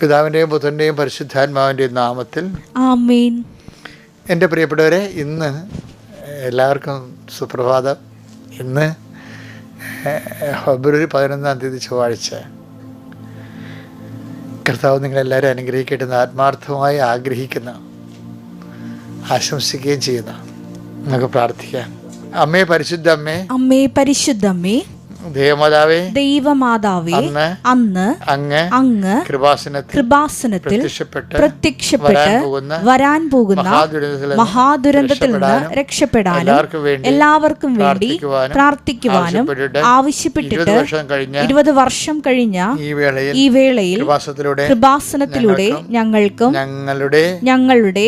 പിതാവിൻ്റെയും പുത്രൻ്റെയും പരിശുദ്ധാത്മാവിൻ്റെയും നാമത്തിൽ ആമേൻ. എൻ്റെ പ്രിയപ്പെട്ടവരെ, ഇന്ന് എല്ലാവർക്കും സുപ്രഭാതം. ഇന്ന് ഫെബ്രുവരി 11 ചൊവ്വാഴ്ച. കർത്താവ് നിങ്ങളെല്ലാവരും അനുഗ്രഹിക്കട്ടെ എന്ന് ആത്മാർത്ഥമായി ആഗ്രഹിക്കുന്ന, ആശംസിക്കുകയും ചെയ്യുന്ന. നമുക്ക് പ്രാർത്ഥിക്കാം. അമ്മേ പരിശുദ്ധ അമ്മേ, അമ്മേ പരിശുദ്ധ അമ്മേ, ദൈവമാതാവേ, അന്ന് അങ്ങ് കൃപാസനത്തിൽ പ്രത്യക്ഷപ്പെട്ട് വരാൻ പോകുന്ന മഹാദുരന്തത്തിൽ നിന്ന് രക്ഷപ്പെടാനും എല്ലാവർക്കും വേണ്ടി പ്രാർത്ഥിക്കുവാനും ആവശ്യപ്പെട്ടിട്ട് 20 വർഷം കഴിഞ്ഞ ഈ വേളയിൽ കൃപാസനത്തിലൂടെ ഞങ്ങളുടെ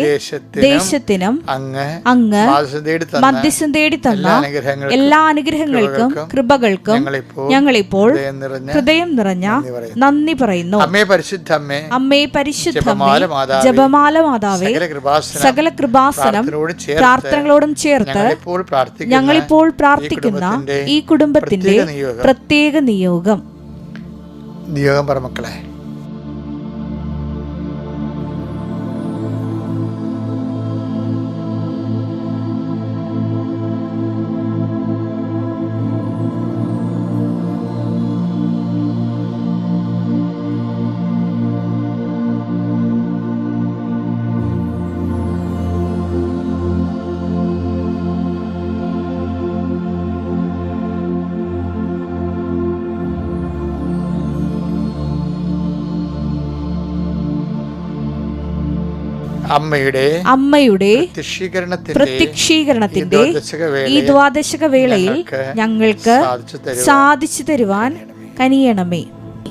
ദേശത്തിനും അങ്ങ് മധ്യസ്ഥം തേടി തന്ന എല്ലാ അനുഗ്രഹങ്ങൾക്കും കൃപകൾക്കും ഞങ്ങളിപ്പോൾ ഹൃദയം നിറഞ്ഞ നന്ദി പറയുന്നു. അമ്മേ പരിശുദ്ധ അമ്മേ, അമ്മേ പരിശുദ്ധ ജപമാല മാതാവേ, സകല കൃപാസനം പ്രാർത്ഥനകളോടും ചേർത്ത് ഞങ്ങളിപ്പോൾ പ്രാർത്ഥിക്കുന്ന ഈ കുടുംബത്തിന്റെ പ്രത്യേക നിയോഗം പറ മക്കളെ. അമ്മയുടെ പ്രത്യക്ഷീകരണത്തിന്റെ ഈ ദ്വാദശക വേളയിൽ ഞങ്ങൾക്ക് സാധിച്ചു തരുവാൻ കനിയണമേ.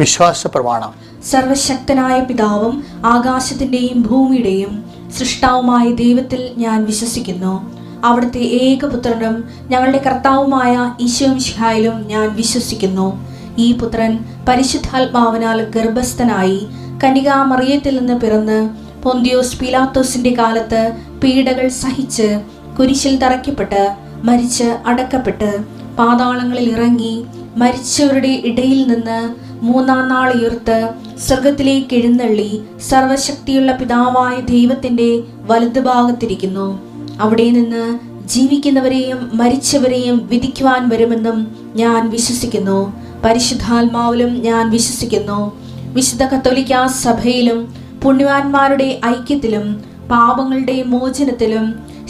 വിശ്വാസ പ്രമാണം. സർവശക്തനായ പിതാവും ആകാശത്തിന്റെയും ഭൂമിയുടെയും സൃഷ്ടാവുമായ ദൈവത്തിൽ ഞാൻ വിശ്വസിക്കുന്നു. അവിടുത്തെ ഏകപുത്രനും ഞങ്ങളുടെ കർത്താവുമായ ഈശോ മിശിഹായിലും ഞാൻ വിശ്വസിക്കുന്നു. ഈ പുത്രൻ പരിശുദ്ധാത്മാവിനാൽ ഗർഭസ്ഥനായി കന്യകാമറിയത്തിൽ നിന്ന് പിറന്ന് പൊന്തിയോസ് പീലാത്തോസിന്റെ കാലത്ത് പീഡകൾ സഹിച്ച് കുരിശിൽ തറയ്ക്കപ്പെട്ട് മരിച്ച് അടക്കപ്പെട്ട് പാതാളങ്ങളിൽ ഇറങ്ങി മരിച്ചവരുടെ ഇടയിൽ നിന്ന് 3-ാം നാൾ ഉയർത്ത് സ്വർഗത്തിലേക്ക് എഴുന്നള്ളി സർവശക്തിയുള്ള പിതാവായ ദൈവത്തിന്റെ വലതുഭാഗത്തിരിക്കുന്നു. അവിടെ നിന്ന് ജീവിക്കുന്നവരെയും മരിച്ചവരെയും വിധിക്കുവാൻ വരുമെന്നും ഞാൻ വിശ്വസിക്കുന്നു. പരിശുദ്ധാത്മാവിലും ഞാൻ വിശ്വസിക്കുന്നു. വിശുദ്ധ കത്തോലിക്കാ സഭയിലും പുണ്യവാന്മാരുടെ ഐക്യത്തിലും പാപങ്ങളുടെ മോചനത്തിലും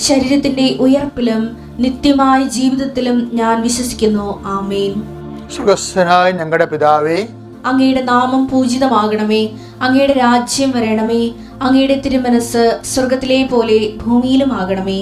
ശരീരത്തിന്റെ ഉയർപ്പിലും നിത്യമായ ജീവിതത്തിലും ഞാൻ വിശ്വസിക്കുന്നു. ആമേൻ. സ്വർഗ്ഗസ്ഥനായ ഞങ്ങളുടെ പിതാവേ, അങ്ങയുടെ നാമം പൂജിതമാകണമേ. അങ്ങയുടെ രാജ്യം വരണമേ. അങ്ങയുടെ തിരുമനസ് സ്വർഗത്തിലെ പോലെ ഭൂമിയിലും ആകണമേ.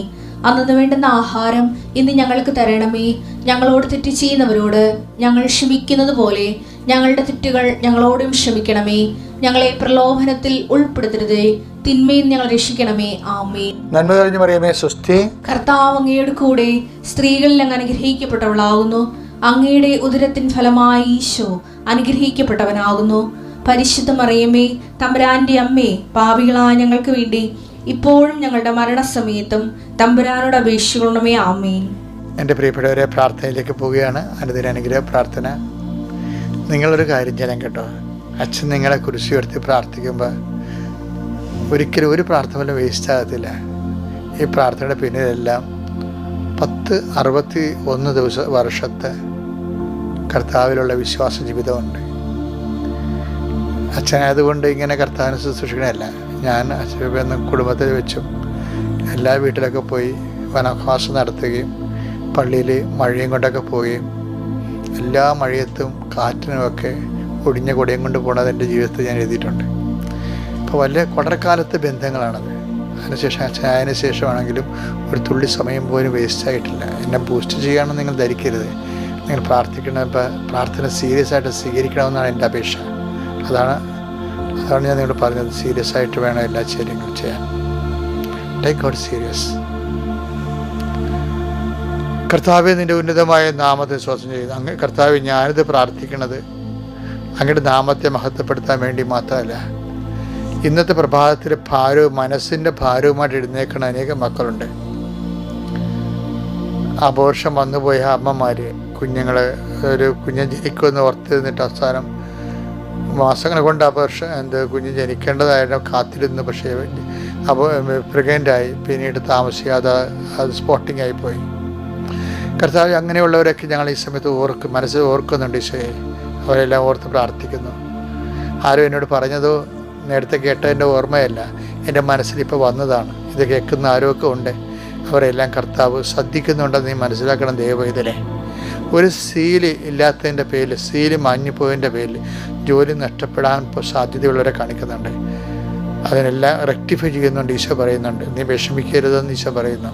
അന്നു വേണ്ടുന്ന ആഹാരം ഇന്ന് ഞങ്ങൾക്ക് തരണമേ. ഞങ്ങളോട് തെറ്റ് ചെയ്യുന്നവരോട് ഞങ്ങൾ ക്ഷമിക്കുന്നത് പോലെ ഞങ്ങളുടെ തെറ്റുകൾ ഞങ്ങളോടും ക്ഷമിക്കണമേ. ഞങ്ങളെ പ്രലോഭനത്തിൽ ഉൾപ്പെടുത്തരുതേ, തിന്മയിൽ ഞങ്ങൾ രക്ഷിക്കണമേ. ആമേൻ. നന്മ നിറഞ്ഞ മറിയമേ, സ്വസ്തി. കർത്താവ് അങ്ങയുടെ കൂടെ സ്ത്രീകളിൽ അങ്ങ് അനുഗ്രഹിക്കപ്പെട്ടവളാകുന്നു. അങ്ങയുടെ ഉദരത്തിൻ ഫലമായി ഈശോ അനുഗ്രഹിക്കപ്പെട്ടവനാകുന്നു. പരിശുദ്ധ മറിയമേ, തമ്പുരാന്റെ അമ്മേ, പാപികളായ ഞങ്ങൾക്ക് വേണ്ടി ഇപ്പോഴും ഞങ്ങളുടെ മരണസമയത്തും തമ്പുരാനോട് അപേക്ഷിക്കണമേ. ആമേൻ. എൻ്റെ പ്രിയപ്പെട്ടവരെ, പ്രാർത്ഥനയിലേക്ക് പോവുകയാണ്. അനുദിന അനുഗ്രഹ പ്രാർത്ഥന. നിങ്ങളൊരു കാര്യം ചെയ്യാൻ കേട്ടോ. അച്ഛൻ നിങ്ങളെ കുരിശ് ഉയർത്തി പ്രാർത്ഥിക്കുമ്പോൾ ഒരിക്കലും ഒരു പ്രാർത്ഥന പോലും വേസ്റ്റ് ആകത്തില്ല. ഈ പ്രാർത്ഥനയുടെ പിന്നിലെല്ലാം 61 വർഷത്തെ കർത്താവിലുള്ള വിശ്വാസ ജീവിതമുണ്ട്. അച്ഛനായതുകൊണ്ട് ഇങ്ങനെ കർത്താവിനെ ശുശ്രൂഷിക്കണമല്ല. ഞാൻ അച്ഛൻ കുടുംബത്തിൽ വെച്ചും എല്ലാ വീട്ടിലൊക്കെ പോയി വനവാസം നടത്തുകയും പള്ളിയിൽ മഴയും കൊണ്ടൊക്കെ പോവുകയും എല്ലാ മഴയത്തും കാറ്റിനുമൊക്കെ ഒടിഞ്ഞ കൊടയും കൊണ്ട് പോകണത് എൻ്റെ ജീവിതത്തിൽ ഞാൻ എഴുതിയിട്ടുണ്ട്. അപ്പോൾ വലിയ കൊടക്കാലത്തെ ബന്ധങ്ങളാണത്. അതിന് ശേഷമാണെങ്കിലും ഒരു തുള്ളി സമയം പോലും വേസ്റ്റായിട്ടില്ല. എന്നെ ബൂസ്റ്റ് ചെയ്യാമെന്ന് നിങ്ങൾ ധരിക്കരുത്. നിങ്ങൾ പ്രാർത്ഥിക്കണപ്പോൾ പ്രാർത്ഥന സീരിയസ് ആയിട്ട് സ്വീകരിക്കണമെന്നാണ് എൻ്റെ അപേക്ഷ. അതാണ് ഞാൻ നിങ്ങളോട് പറഞ്ഞത്. സീരിയസ് ആയിട്ട് വേണം എല്ലാ കാര്യങ്ങളും ചെയ്യാൻ. Take God serious. കർത്താവെ, നിൻ്റെ ഉന്നതമായ നാമത്തെ ശ്വാസം ചെയ്യുന്നു. അങ്ങ് കർത്താവെ, ഞാനിത് പ്രാർത്ഥിക്കണത് അങ്ങയുടെ നാമത്തെ മഹത്വപ്പെടുത്താൻ വേണ്ടി മാത്രമല്ല. ഇന്നത്തെ പ്രഭാതത്തിലെ ഭാരവും മനസ്സിൻ്റെ ഭാരവുമായിട്ട് എഴുന്നേൽക്കുന്ന അനേകം മക്കളുണ്ട്. അബോർഷം വന്നുപോയ അമ്മമാർ, കുഞ്ഞുങ്ങൾ ഒരു കുഞ്ഞ് ജനിക്കുമെന്ന് ഓർത്ത് നിന്നിട്ട് അവസാനം മാസങ്ങൾ കൊണ്ട് കുഞ്ഞ് ജനിക്കേണ്ടതായിട്ട് കാത്തിരുന്നു. പക്ഷേ അപ്പോൾ പ്രഗ്നൻ്റായി. പിന്നീട് താമസിക്കാതെ അത് സ്പോട്ടിങ് ആയിപ്പോയി. കർത്താവ്, അങ്ങനെയുള്ളവരൊക്കെ ഞങ്ങൾ ഈ സമയത്ത് മനസ്സിൽ ഓർക്കുന്നുണ്ട് ഈശോയെ. അവരെല്ലാം ഓർത്ത് പ്രാർത്ഥിക്കുന്നു. ആരും എന്നോട് പറഞ്ഞതോ നേരത്തെ കേട്ടതിൻ്റെ ഓർമ്മയല്ല, എൻ്റെ മനസ്സിലിപ്പോൾ വന്നതാണ്. ഇത് കേൾക്കുന്ന ആരൊക്കെ ഉണ്ട്, അവരെല്ലാം കർത്താവ് ശ്രദ്ധിക്കുന്നുണ്ടെന്ന് നീ മനസ്സിലാക്കണം. ദൈവവേദനെ ഒരു സീല് ഇല്ലാത്തതിൻ്റെ പേരിൽ, സീല് മാഞ്ഞുപോയതിൻ്റെ പേരിൽ ജോലി നഷ്ടപ്പെടാൻ സാധ്യതയുള്ളവരെ കാണിക്കുന്നുണ്ട്. അതിനെല്ലാം റെക്ടിഫൈ ചെയ്യുന്നുണ്ട്. ഈശോ പറയുന്നുണ്ട്, നീ വിഷമിക്കരുതെന്ന് ഈശോ പറയുന്നു.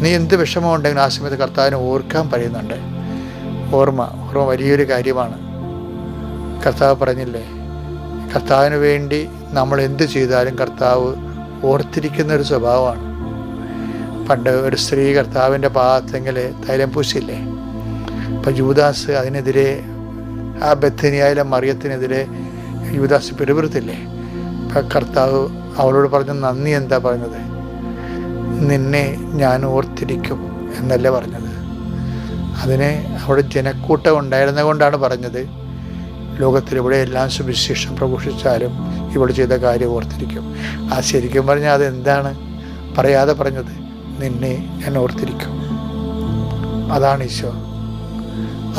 നീ എന്ത് വിഷമം ഉണ്ടെങ്കിലും ആ സമയത്ത് കർത്താവിനെ ഓർക്കാൻ പറയുന്നുണ്ട്. ഓർമ്മ വലിയൊരു കാര്യമാണ്. കർത്താവ് പറഞ്ഞില്ലേ, കർത്താവിന് വേണ്ടി നമ്മൾ എന്ത് ചെയ്താലും കർത്താവ് ഓർത്തിരിക്കുന്ന ഒരു സ്വഭാവമാണ്. പണ്ട് ഒരു സ്ത്രീ കർത്താവിൻ്റെ പാദത്തെങ്കിൽ തൈലം പൂശില്ലേ. അപ്പം യൂദാസ് അതിനെതിരെ, ആ ബethനിയയിലെ മറിയത്തിനെതിരെ യൂദാസ് പിറുപിറുത്തില്ലേ. അപ്പം കർത്താവ് അവളോട് പറഞ്ഞ നന്ദി എന്താ പറഞ്ഞത്? നിന്നെ ഞാൻ ഓർത്തിരിക്കും എന്നല്ലേ പറഞ്ഞത്. അതിനെ അവിടെ ജനക്കൂട്ടം ഉണ്ടായിരുന്ന കൊണ്ടാണ് പറഞ്ഞത്, ലോകത്തിലിവിടെ എല്ലാം സുവിശേഷം പ്രഘോഷിച്ചാലും ഇവിടെ ചെയ്ത കാര്യം ഓർത്തിരിക്കും. ആ ശരിക്കും പറഞ്ഞാൽ അതെന്താണ് പറയാതെ പറഞ്ഞത്? നിന്നെ ഞാൻ ഓർത്തിരിക്കും. അതാണ് ഈശോ.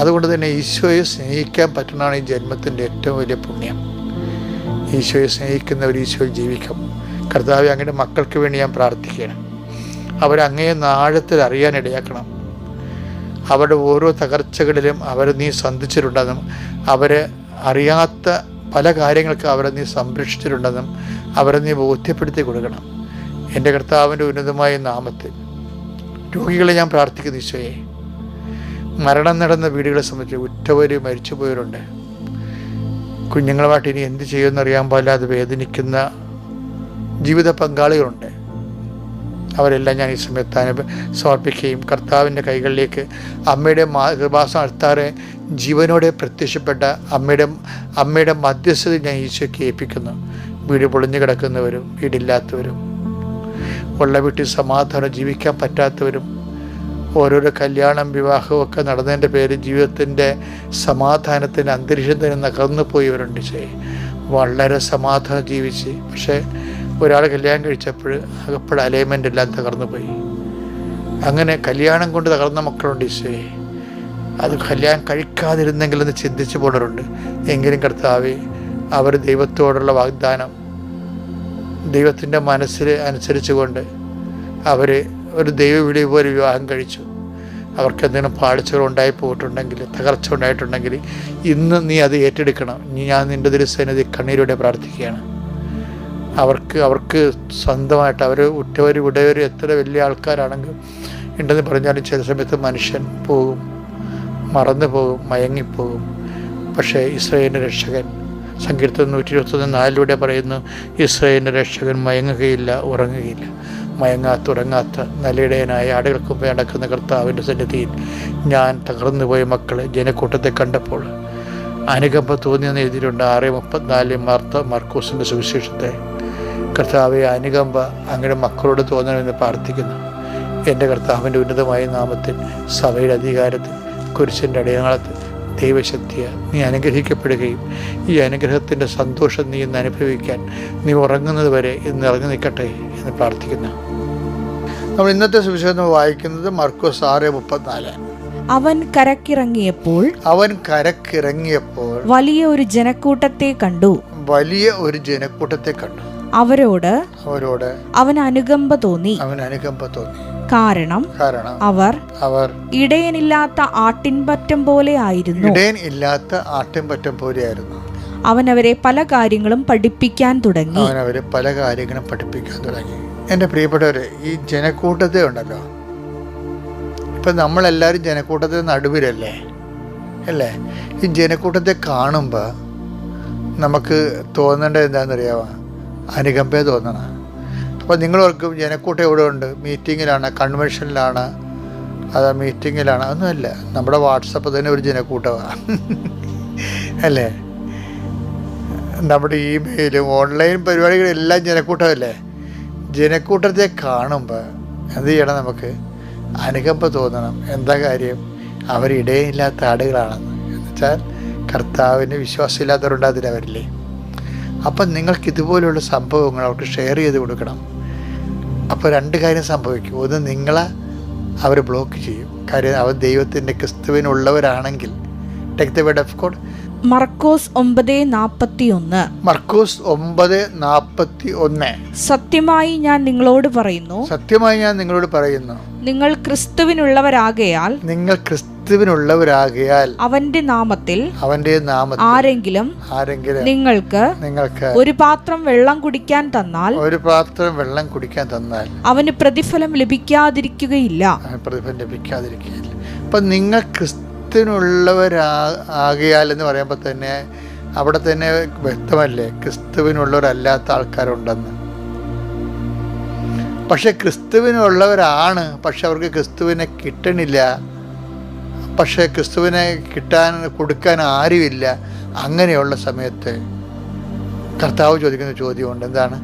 അതുകൊണ്ട് തന്നെ ഈശോയെ സ്നേഹിക്കാൻ പറ്റുന്നതാണ് ഈ ജന്മത്തിൻ്റെ ഏറ്റവും വലിയ പുണ്യം. ഈശോയെ സ്നേഹിക്കുന്നവർ ഈശോയിൽ ജീവിക്കും. കർത്താവ്, അങ്ങയുടെ മക്കൾക്ക് വേണ്ടി ഞാൻ പ്രാർത്ഥിക്കണം. അവരങ്ങയെ ആഴത്തിൽ അറിയാനിടയാക്കണം. അവരുടെ ഓരോ തകർച്ചകളിലും അവരെ നീ സന്ധിച്ചിട്ടുണ്ടെന്നും അവരെ അറിയാത്ത പല കാര്യങ്ങൾക്ക് അവരെ നീ സംരക്ഷിച്ചിട്ടുണ്ടെന്നും അവരെ നീ ബോധ്യപ്പെടുത്തി കൊടുക്കണം. എൻ്റെ കർത്താവിൻ്റെ ഉന്നതമായ നാമത്തിൽ രോഗികളെ ഞാൻ പ്രാർത്ഥിക്കുന്നു. ഈശോയെ, മരണം നടന്ന വീടുകളെ സംബന്ധിച്ച് ഉറ്റവർ മരിച്ചുപോയവരുണ്ട്. കുഞ്ഞുങ്ങളുമായിട്ട് ഇനി എന്ത് ചെയ്യുമെന്നറിയാൻ പാടില്ലാതെ വേദനിക്കുന്ന ജീവിത പങ്കാളികളുണ്ട്. അവരെല്ലാം ഞാൻ ഈ സമയത്ത് സമർപ്പിക്കുകയും കർത്താവിൻ്റെ കൈകളിലേക്ക് അമ്മയുടെ കൃപാസനം അൾത്താറെ ജീവനോടെ പ്രത്യക്ഷപ്പെട്ട അമ്മയുടെ മധ്യസ്ഥത ഞാൻ ഈശോയ്ക്ക് ഏൽപ്പിക്കുന്നു. വീട് പൊളിഞ്ഞു കിടക്കുന്നവരും, വീടില്ലാത്തവരും, ഉള്ള വീട്ടിൽ സമാധാനം ജീവിക്കാൻ പറ്റാത്തവരും, ഓരോരോ കല്യാണം വിവാഹവും ഒക്കെ നടന്നതിൻ്റെ പേര് ജീവിതത്തിൻ്റെ സമാധാനത്തിൻ്റെ അന്തരീക്ഷം തന്നെ നകർന്നു പോയവരുണ്ട്. വളരെ സമാധാനം ജീവിച്ച്, പക്ഷേ ഒരാൾ കല്യാണം കഴിച്ചപ്പോൾ അകപ്പെടെ അലൈൻമെൻ്റ് എല്ലാം തകർന്നു പോയി. അങ്ങനെ കല്യാണം കൊണ്ട് തകർന്ന മക്കളുണ്ട്. ഈശോയെ, അത് കല്യാണം കഴിക്കാതിരുന്നെങ്കിലെന്ന് ചിന്തിച്ചു പോണവരുണ്ട്. എങ്കിലും കർത്താവേ, അവർ ദൈവത്തോടുള്ള വാഗ്ദാനം, ദൈവത്തിൻ്റെ മനസ്സിൽ അനുസരിച്ചുകൊണ്ട് അവർ ഒരു ദൈവവിളി പോലെ വിവാഹം കഴിച്ചു. അവർക്ക് എന്തെങ്കിലും പാളിച്ചകൾ ഉണ്ടായി പോയിട്ടുണ്ടെങ്കിൽ, തകർച്ച ഉണ്ടായിട്ടുണ്ടെങ്കിൽ ഇന്ന് നീ അത് ഏറ്റെടുക്കണം. ഞാൻ നിൻ്റെ തിരുസന്നിധി കണ്ണീരോടെ പ്രാർത്ഥിക്കുകയാണ്. അവർക്ക് സ്വന്തമായിട്ട് അവർ ഉറ്റവർ ഉടയവർ എത്ര വലിയ ആൾക്കാരാണെങ്കിൽ ഉണ്ടെന്ന് പറഞ്ഞാലും ചില സമയത്ത് മനുഷ്യൻ പോകും, മറന്നു പോകും, മയങ്ങിപ്പോകും. പക്ഷേ ഇസ്രായേലിൻ്റെ രക്ഷകൻ സങ്കീർത്തനം 121:4 പറയുന്നു, ഇസ്രായേലിൻ്റെ രക്ഷകൻ മയങ്ങുകയില്ല, ഉറങ്ങുകയില്ല. ഉറങ്ങാത്ത നല്ലയിടയനായ ആടുകൾക്ക് മുമ്പേ നടക്കുന്ന കർത്താവിൻ്റെ സന്നിധിയിൽ ഞാൻ തകർന്നു പോയ മക്കളെ ജനക്കൂട്ടത്തെ കണ്ടപ്പോൾ അനുകമ്പ തോന്നിയെന്ന് എഴുതിയിട്ടുണ്ട്. 6:34 മർക്കോസിൻ്റെ സുവിശേഷത്തെ. കർത്താവെ, അനുകമ്പ അങ്ങയുടെ മക്കളോട് തോന്നണമെന്ന് പ്രാർത്ഥിക്കുന്നു. എൻ്റെ കർത്താവിൻ്റെ ഉന്നതമായ നാമത്തിൽ, സഭയുടെ അധികാരത്തിൽ, കുരിശിൻ്റെ അടയാളത്തിൽ, ദൈവശക്തിയെ നീ അനുഗ്രഹിക്കപ്പെടുകയും ഈ അനുഗ്രഹത്തിൻ്റെ സന്തോഷം നീ ഇന്ന് അനുഭവിക്കാൻ നീ ഉറങ്ങുന്നത് വരെ ഇന്ന് ഇറങ്ങി നിൽക്കട്ടെ എന്ന് പ്രാർത്ഥിക്കുന്നു. നമ്മൾ ഇന്നത്തെ സുവിശേഷം വായിക്കുന്നത് മർക്കോസ് 6:34. അവൻ കരക്കിറങ്ങിയപ്പോൾ വലിയ ഒരു ജനക്കൂട്ടത്തെ കണ്ടു. അവരോട് അവന് അനുകമ്പ തോന്നി. കാരണം അവർ ഇടയനില്ലാത്ത ആട്ടിൻപറ്റം പോലെ ആയിരുന്നു. അവൻ അവരെ പല കാര്യങ്ങളും പഠിപ്പിക്കാൻ തുടങ്ങി. എൻ്റെ പ്രിയപ്പെട്ടവരെ, ഈ ജനക്കൂട്ടത്തെ ഉണ്ടല്ലോ, ഇപ്പം നമ്മളെല്ലാവരും ജനക്കൂട്ടത്തിന് നടുവിലല്ലേ അല്ലേ? ഈ ജനക്കൂട്ടത്തെ കാണുമ്പോൾ നമുക്ക് തോന്നേണ്ടത് എന്താണെന്നറിയാമോ? അനുകമ്പയെ തോന്നണം. അപ്പോൾ നിങ്ങളോർക്കും ജനക്കൂട്ടം എവിടെ ഉണ്ട്? മീറ്റിങ്ങിലാണ്, കൺവെൻഷനിലാണ്, അതാ മീറ്റിങ്ങിലാണ്? ഒന്നുമല്ല, നമ്മുടെ വാട്സപ്പ് തന്നെ ഒരു ജനക്കൂട്ടമാണ് അല്ലേ? നമ്മുടെ ഇമെയിലും ഓൺലൈൻ പരിപാടികളെല്ലാം ജനക്കൂട്ടമല്ലേ? ജനക്കൂട്ടത്തെ കാണുമ്പോൾ എന്ത് ചെയ്യണം? നമുക്ക് അനുകമ്പ തോന്നണം. എന്താ കാര്യം? അവരിടയില്ലാത്ത ആടുകളാണെന്ന്. എന്നുവെച്ചാൽ കർത്താവിന് വിശ്വാസമില്ലാത്തവരുണ്ട്, അതിലവരില്ലേ. അപ്പം നിങ്ങൾക്ക് ഇതുപോലുള്ള സംഭവങ്ങൾ അവർക്ക് ഷെയർ ചെയ്ത് കൊടുക്കണം. അപ്പോൾ രണ്ട് കാര്യം സംഭവിക്കും. ഒന്ന്, നിങ്ങളെ അവർ ബ്ലോക്ക് ചെയ്യും. കാര്യം അവർ ദൈവത്തിൻ്റെ ക്രിസ്തുവിനുള്ളവരാണെങ്കിൽ. Take the word of God. Markose 9:41. Markose 9:41. സത്യമായി ഞാൻ നിങ്ങളോട് പറയുന്നു, സത്യമായി ഞാൻ നിങ്ങളോട് പറയുന്നു, നിങ്ങൾ ക്രിസ്തുവിനുള്ളവരാകയാൽ അവന്റെ നാമത്തിൽ ആരെങ്കിലും നിങ്ങൾക്ക് ഒരു പാത്രം വെള്ളം കുടിക്കാൻ തന്നാൽ അവന് പ്രതിഫലം ലഭിക്കാതിരിക്കുകയില്ല. അപ്പം നിങ്ങൾ ക്രിസ്തുവിനുള്ളവരാകയാൽ എന്ന് പറയുമ്പോൾ തന്നെ അവിടെ തന്നെ വ്യക്തമല്ലേ ക്രിസ്തുവിനുള്ളവരല്ലാത്ത ആൾക്കാരുണ്ടെന്ന്. പക്ഷെ ക്രിസ്തുവിനുള്ളവരാണ്, പക്ഷെ അവർക്ക് ക്രിസ്തുവിനെ കിട്ടണില്ല. പക്ഷേ ക്രിസ്തുവിനെ കൊടുക്കാൻ ആരുമില്ല. അങ്ങനെയുള്ള സമയത്ത് കർത്താവ് ചോദിക്കുന്ന ചോദ്യമുണ്ട്. എന്താണ്?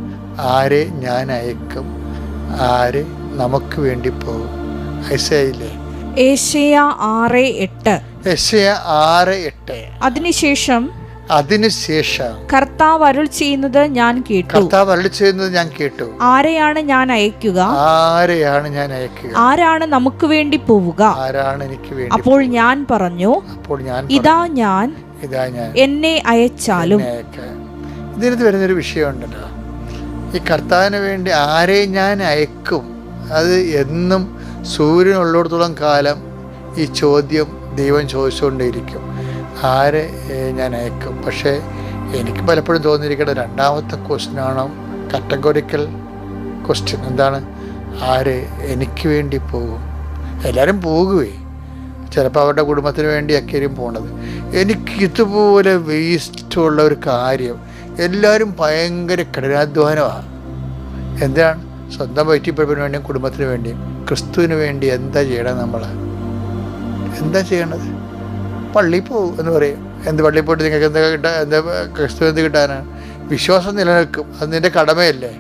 ആരെ ഞാൻ അയക്കും? ആര് നമുക്ക് വേണ്ടി പോകും? ഐസയില്ലേ? ഏശയ്യ 6:8. അതിനുശേഷം കർത്താവ് അരുൾ ചെയ്യുന്നത് ഞാൻ കേട്ടു. ആരെയാണ് ഞാൻ അയക്കുക? ആരാണ് നമുക്ക് വേണ്ടി പോവുക? അപ്പോൾ ഞാൻ പറഞ്ഞു, ഇതാ ഞാൻ, എന്നെ അയച്ചാലും. ഇതിനകത്ത് വരുന്നൊരു വിഷയമുണ്ടല്ലോ, ഈ കർത്താവിന് വേണ്ടി ആരെ ഞാൻ അയക്കും. അത് എന്നും സൂര്യനുള്ളിടത്തോളം കാലം ഈ ചോദ്യം ദൈവം ചോദിച്ചുകൊണ്ടേയിരിക്കും, ആരെ ഞാൻ അയക്കും. പക്ഷേ എനിക്ക് പലപ്പോഴും തോന്നിയിരിക്കുന്നത് രണ്ടാമത്തെ ക്വസ്റ്റ്യനാണോ, കാറ്റഗോറിക്കൽ ക്വസ്റ്റ്യൻ. എന്താണ്? ആര് എനിക്ക് വേണ്ടി പോകും? എല്ലാവരും പോകുകയെ, ചിലപ്പോൾ അവരുടെ കുടുംബത്തിന് വേണ്ടിയൊക്കെയും പോണത്. എനിക്കിതുപോലെ വേസ്റ്റുള്ള ഒരു കാര്യം, എല്ലാവരും ഭയങ്കര കഠിനാധ്വാനമാണ്. എന്താണ്? സ്വന്തം വയറ്റിപ്പഴപ്പിന് വേണ്ടിയും കുടുംബത്തിന് വേണ്ടിയും. ക്രിസ്തുവിന് വേണ്ടി എന്താ ചെയ്യണം? നമ്മൾ എന്താ ചെയ്യണത്? പള്ളിയിൽ പോകും എന്ന് പറയും. എന്ത് പള്ളിയിൽ പോയിട്ട് നിങ്ങൾക്ക് എന്താ ക്രിസ്തു എന്ത് കിട്ടാനാണ്? വിശ്വാസം നിലനിൽക്കും, അത് നിൻ്റെ കടമയല്ലേ.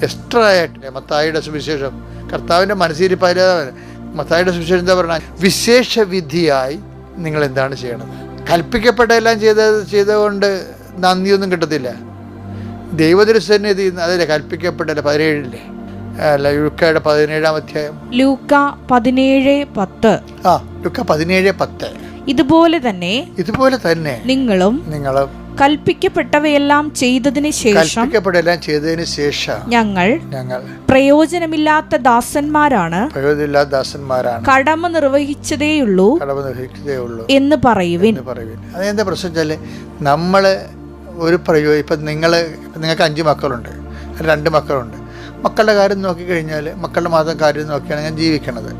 എക്സ്ട്രാ ആയിട്ടില്ലേ മത്തായിയുടെ സുവിശേഷം, കർത്താവിൻ്റെ മനസ്സിരിപ്പായില്ലാതെ മത്തായിയുടെ സുവിശേഷം എന്താ പറഞ്ഞാൽ, വിശേഷ വിധിയായി നിങ്ങൾ എന്താണ് ചെയ്യണത്? കൽപ്പിക്കപ്പെട്ട എല്ലാം ചെയ്തുകൊണ്ട് നന്ദിയൊന്നും കിട്ടത്തില്ല. ദൈവദൃസന്നിധി അതിലെ കൽപ്പിക്കപ്പെട്ടല്ല 17 ലൂക്കയുടെ 17-ാം അധ്യായം. ലൂക്ക 17:10. ലൂക്ക 17:10. ഇതുപോലെ തന്നെ നിങ്ങളും കൽപ്പിക്കപ്പെട്ടവയെല്ലാം ചെയ്തതിന് ശേഷം ഞങ്ങൾ പ്രയോജനമില്ലാത്ത ദാസന്മാരാണ്, കടമ നിർവഹിച്ചതേയുള്ളൂ എന്ന് പറയുവിൻ. അതെന്താ പ്രശ്നം വെച്ചാൽ, നമ്മൾ ഒരു ഇപ്പം നിങ്ങൾക്ക് 5 മക്കളുണ്ട്, 2 മക്കളുണ്ട്. മക്കളുടെ കാര്യം നോക്കിക്കഴിഞ്ഞാൽ, മക്കളുടെ മാത്രം കാര്യം നോക്കിയാണ് ഞാൻ ജീവിക്കണത്.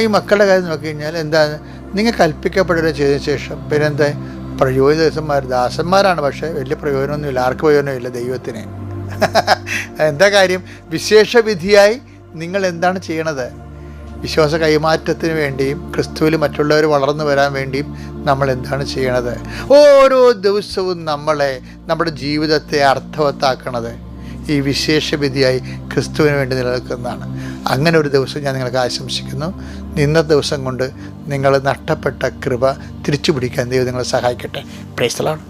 ഈ മക്കളുടെ കാര്യം നോക്കിക്കഴിഞ്ഞാൽ എന്താണ്? നിങ്ങൾ കൽപ്പിക്കപ്പെടുക ചെയ്തതിന് ശേഷം പിന്നെന്താ? ദാസന്മാരാണ്, പക്ഷേ വലിയ പ്രയോജനമൊന്നുമില്ല. ആർക്ക് പ്രയോജനമില്ല? ദൈവത്തിന്. എന്താ കാര്യം? വിശേഷ വിധിയായി നിങ്ങൾ എന്താണ് ചെയ്യണത്? വിശ്വാസ കൈമാറ്റത്തിന് വേണ്ടിയും ക്രിസ്തുവിൽ മറ്റുള്ളവർ വളർന്നു വരാൻ വേണ്ടിയും നമ്മൾ എന്താണ് ചെയ്യണത്? ഓരോ ദിവസവും നമ്മുടെ ജീവിതത്തെ അർത്ഥവത്താക്കണത് ഈ വിശേഷ വിധിയായി ക്രിസ്തുവിന് വേണ്ടി നിലനിൽക്കുന്നതാണ്. അങ്ങനെ ഒരു ദിവസം ഞാൻ നിങ്ങൾക്ക് ആശംസിക്കുന്നു. ഇന്നത്തെ ദിവസം കൊണ്ട് നിങ്ങൾ നഷ്ടപ്പെട്ട കൃപ തിരിച്ചു പിടിക്കാൻ ദൈവം നിങ്ങളെ സഹായിക്കട്ടെ. Praise the Lord.